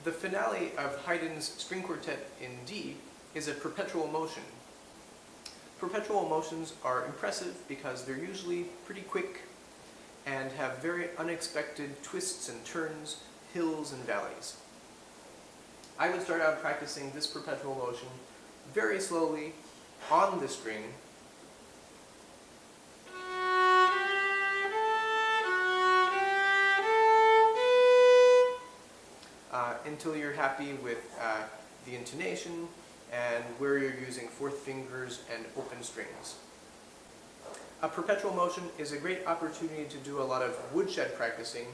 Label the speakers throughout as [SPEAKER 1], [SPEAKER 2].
[SPEAKER 1] The finale of Haydn's string quartet in D is a perpetual motion. Perpetual motions are impressive because they're usually pretty quick and have very unexpected twists and turns, hills and valleys. I would start out practicing this perpetual motion very slowly on the string, until you're happy with the intonation and where you're using fourth fingers and open strings. A perpetual motion is a great opportunity to do a lot of woodshed practicing,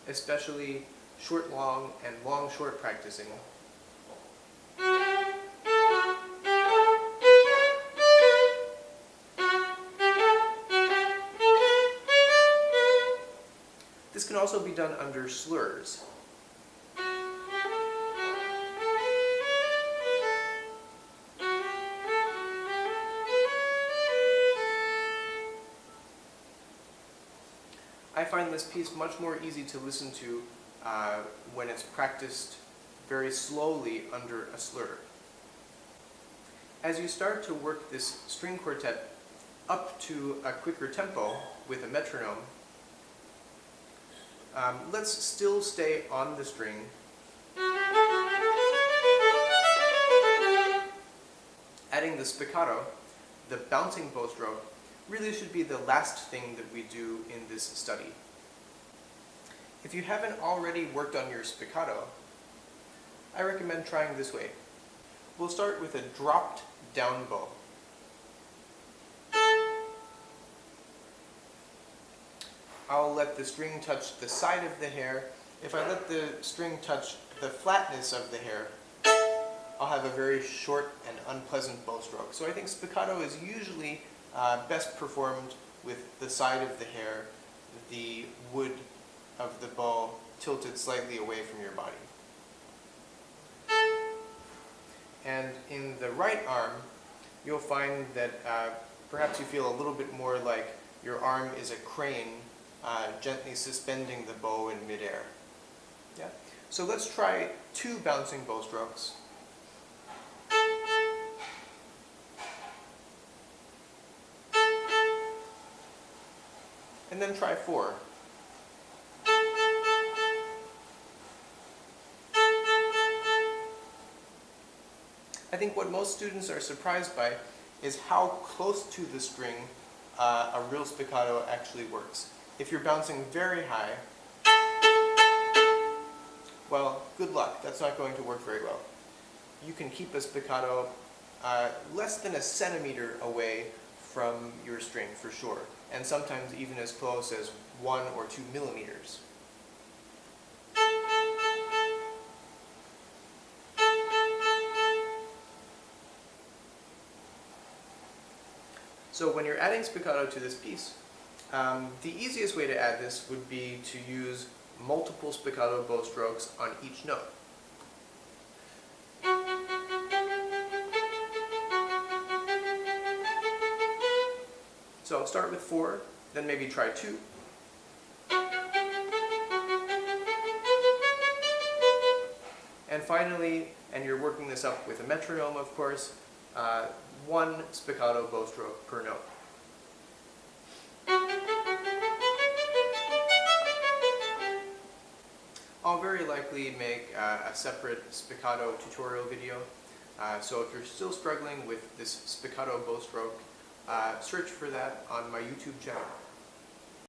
[SPEAKER 1] especially short-long and long-short practicing. This can also be done under slurs. I find this piece much more easy to listen to when it's practiced very slowly under a slur. As you start to work this string quartet up to a quicker tempo with a metronome, let's still stay on the string. Adding the spiccato, the bouncing bow stroke, really should be the last thing that we do in this study. If you haven't already worked on your spiccato, I recommend trying this way. We'll start with a dropped down bow. I'll let the string touch the side of the hair. If I let the string touch the flatness of the hair, I'll have a very short and unpleasant bow stroke. So I think spiccato is usually best performed with the side of the hair, the wood of the bow tilted slightly away from your body. And in the right arm, you'll find that perhaps you feel a little bit more like your arm is a crane gently suspending the bow in midair. Yeah? So let's try 2 bouncing bow strokes. And then try 4. I think what most students are surprised by is how close to the string a real spiccato actually works. If you're bouncing very high, well, good luck. That's not going to work very well. You can keep a spiccato less than a centimeter away from your string for sure, and sometimes even as close as 1 or 2 millimeters. So when you're adding spiccato to this piece, the easiest way to add this would be to use multiple spiccato bow strokes on each note. So I'll start with 4, then maybe try 2. And finally, and you're working this up with a metronome, of course, 1 spiccato bow stroke per note. I'll very likely make a separate spiccato tutorial video, so if you're still struggling with this spiccato bow stroke, search for that on my YouTube channel.